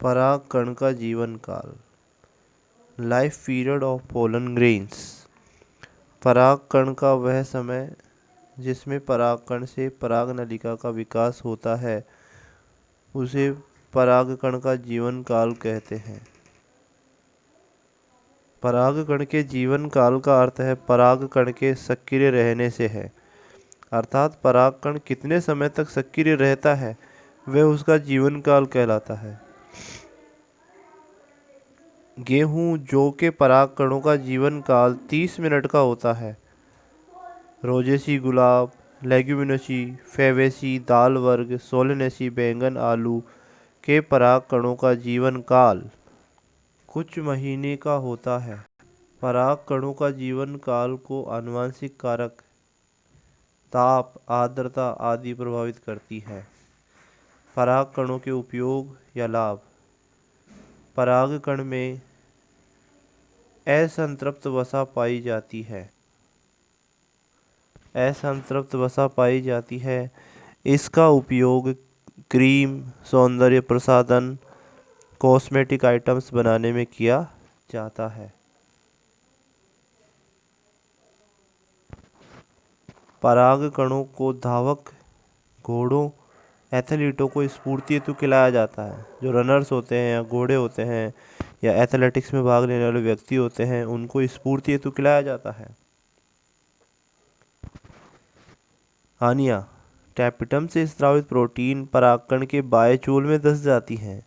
परागकण का जीवन काल। Life period of pollen grains. परागकण का वह समय जिसमें परागकण से पराग नलिका का विकास होता है उसे परागकण का जीवन काल कहते हैं। परागकण के जीवन काल का अर्थ है परागकण के सक्रिय रहने से है, अर्थात परागकण कितने समय तक सक्रिय रहता है वह उसका जीवन काल कहलाता है। गेहूं, जौ के परागकणों का जीवन काल 30 मिनट का होता है। रोजेसी गुलाब, लेग्यूमिनेसी, फैबेसी, दाल वर्ग, सोलेनेसी, बैंगन, आलू के परागकणों का जीवन काल कुछ महीने का होता है। परागकणों का जीवन काल को आनुवंशिक कारक, ताप, आर्द्रता आदि प्रभावित करती है। परागकणों के उपयोग या लाभ। परागकण में असंतृप्त वसा पाई जाती है। असंतृप्त वसा पाई जाती है। इसका उपयोग क्रीम, सौंदर्य प्रसाधन, कॉस्मेटिक आइटम्स बनाने में किया जाता है। परागकणों को धावक, घोड़ों, एथलीटों को स्फूर्ति हेतु खिलाया जाता है। जो रनर्स होते हैं या घोड़े होते हैं या एथलेटिक्स में भाग लेने वाले व्यक्ति होते हैं उनको स्फूर्ति हेतु खिलाया जाता है। हानियाँ। टैपिटम से स्रावित प्रोटीन परागकण के बाह्यचूल में धंस जाती हैं।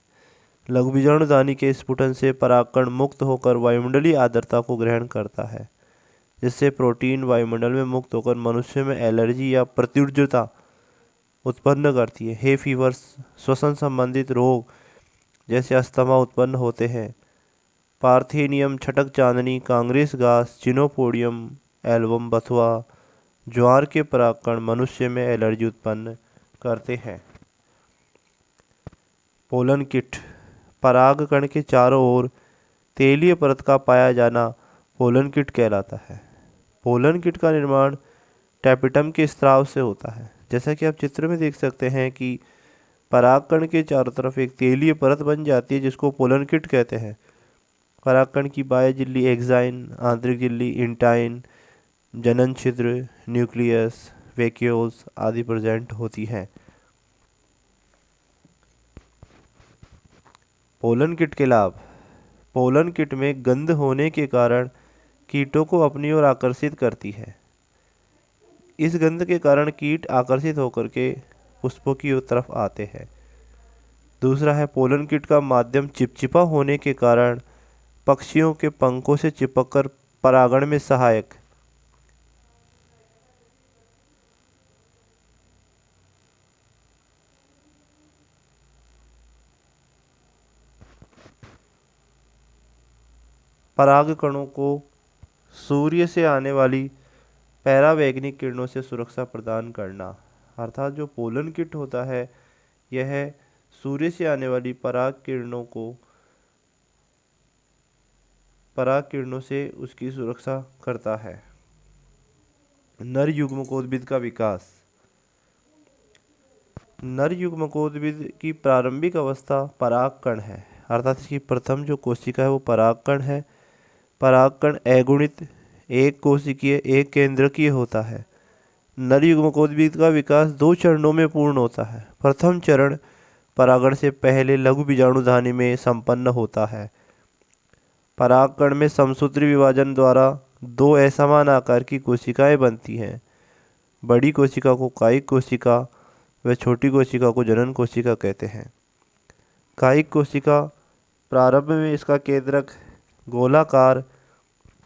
लघु बीजाणुधानी के स्फुटन से परागकण मुक्त होकर वायुमंडलीय आर्द्रता को ग्रहण करता है, जिससे प्रोटीन वायुमंडल में मुक्त होकर मनुष्य में एलर्जी या प्रत्युज्जता उत्पन्न करती है। हे फीवर, श्वसन संबंधित रोग जैसे अस्थमा उत्पन्न होते हैं। पार्थेनियम, छटक चांदनी, कांग्रेस घास, चिनोपोडियम एल्बम, बथुआ, ज्वार के परागकण मनुष्य में एलर्जी उत्पन्न करते हैं। Pollen kit. परागकण के चारों ओर तेलीय परत का पाया जाना पोलन किट कहलाता है। पोलन किट का निर्माण टैपिटम के स्राव से होता है। जैसा कि आप चित्र में देख सकते हैं कि परागकण के चारों तरफ एक तेलीय परत बन जाती है जिसको पोलन किट कहते हैं। परागकण की बाह्य झिल्ली एक्साइन, आंतरिक झिल्ली इंटाइन, जनन छिद्र, न्यूक्लियस, वैक्यूल्स आदि प्रेजेंट होती है। पोलन किट के लाभ। पोलन किट में गंध होने के कारण कीटों को अपनी ओर आकर्षित करती है। इस गंध के कारण कीट आकर्षित होकर के पुष्पों की तरफ आते हैं। दूसरा है पोलन किट का माध्यम चिपचिपा होने के कारण पक्षियों के पंखों से चिपककर परागण में सहायक। परागकणों को सूर्य से आने वाली पैरावैगनिक किरणों से सुरक्षा प्रदान करना, अर्थात जो पोलन किट होता है यह सूर्य से आने वाली पराग किरणों से उसकी सुरक्षा करता है। नर युग्मकोद्भिद का विकास। नर युग्मकोद्भिद की प्रारंभिक अवस्था परागकण है, अर्थात इसकी प्रथम जो कोशिका है वो परागकण है। परागकण अगुणित, एक कोशिकीय, एक केंद्रकीय होता है। नर युग्मकोद्भिद का विकास 2 चरणों में पूर्ण होता है। प्रथम चरण परागण से पहले लघु बीजाणुधानी में संपन्न होता है। परागकण में समसूत्री विभाजन द्वारा 2 असमान आकार की कोशिकाएं बनती हैं। बड़ी कोशिका को कायिक कोशिका व छोटी कोशिका को जनन कोशिका कहते हैं। कायिक कोशिका प्रारंभ में इसका केंद्रक गोलाकार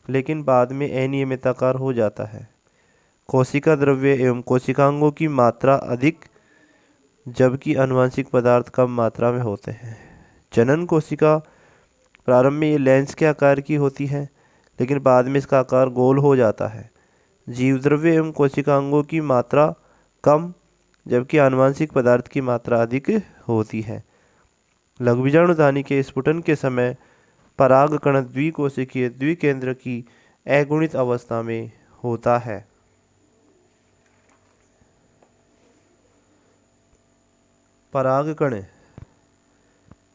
लेकिन बाद में अनियमिताकार हो जाता है। कोशिका द्रव्य एवं कोशिकांगों की मात्रा अधिक जबकि आनुवंशिक पदार्थ कम मात्रा में होते हैं। जनन कोशिका प्रारंभ में ये लेंस के आकार की होती है लेकिन बाद में इसका आकार गोल हो जाता है। जीवद्रव्य एवं कोशिकांगों की मात्रा कम जबकि आनुवंशिक पदार्थ की मात्रा अधिक होती है। लघु बीजाणुधानी के स्फुटन के समय परागकण द्विकोशिकीय द्विकेंद्र की अगुणित अवस्था में होता है। परागकण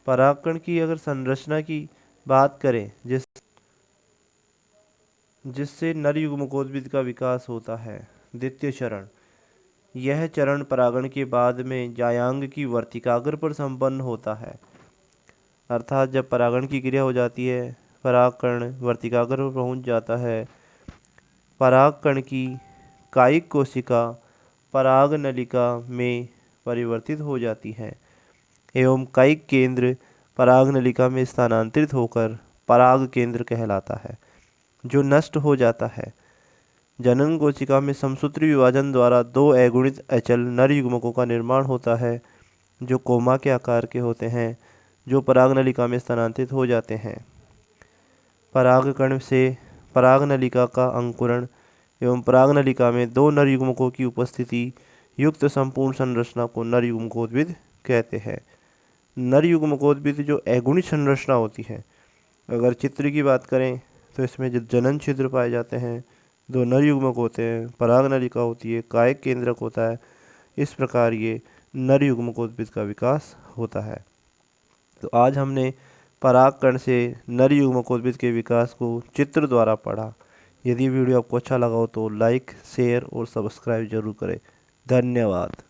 परागकण की अगर संरचना की बात करें जिससे नर युग्मकोद्भिद का विकास होता है, द्वितीय चरण। यह चरण परागण के बाद में जायांग की वर्तिकाग्र पर संपन्न होता है। अर्थात जब परागण की क्रिया हो जाती है, परागकण वर्तिकाग्र पर पहुंच जाता है, परागकण की कायिक कोशिका पराग नलिका में परिवर्तित हो जाती है एवं कायिक केंद्र पराग नलिका में स्थानांतरित होकर पराग केंद्र कहलाता है, जो नष्ट हो जाता है। जनन कोशिका में समसूत्री विभाजन द्वारा दो अगुणित अचल नर युग्मकों का निर्माण होता है, जो कोमा के आकार के होते हैं, जो पराग नलिका में स्थानांतरित हो जाते हैं। परागकण से पराग नलिका का अंकुरण एवं पराग नलिका में दो नर युग्मकों की उपस्थिति युक्त संपूर्ण संरचना को नर युग्मकोद्भिद कहते हैं। नर युग्मकोद्भिद जो अगुणित संरचना होती है, अगर चित्र की बात करें तो इसमें जो जनन छिद्र पाए जाते हैं, दो नर युग्मक होते हैं, पराग नलिका होती है, कायिक केंद्रक होता है। इस प्रकार ये नर युग्मकोद्भिद का विकास होता है। तो आज हमने परागकण से नर युग्मकोद्भिद के विकास को चित्र द्वारा पढ़ा। यदि वीडियो आपको अच्छा लगा हो तो लाइक, शेयर और सब्सक्राइब जरूर करें। धन्यवाद।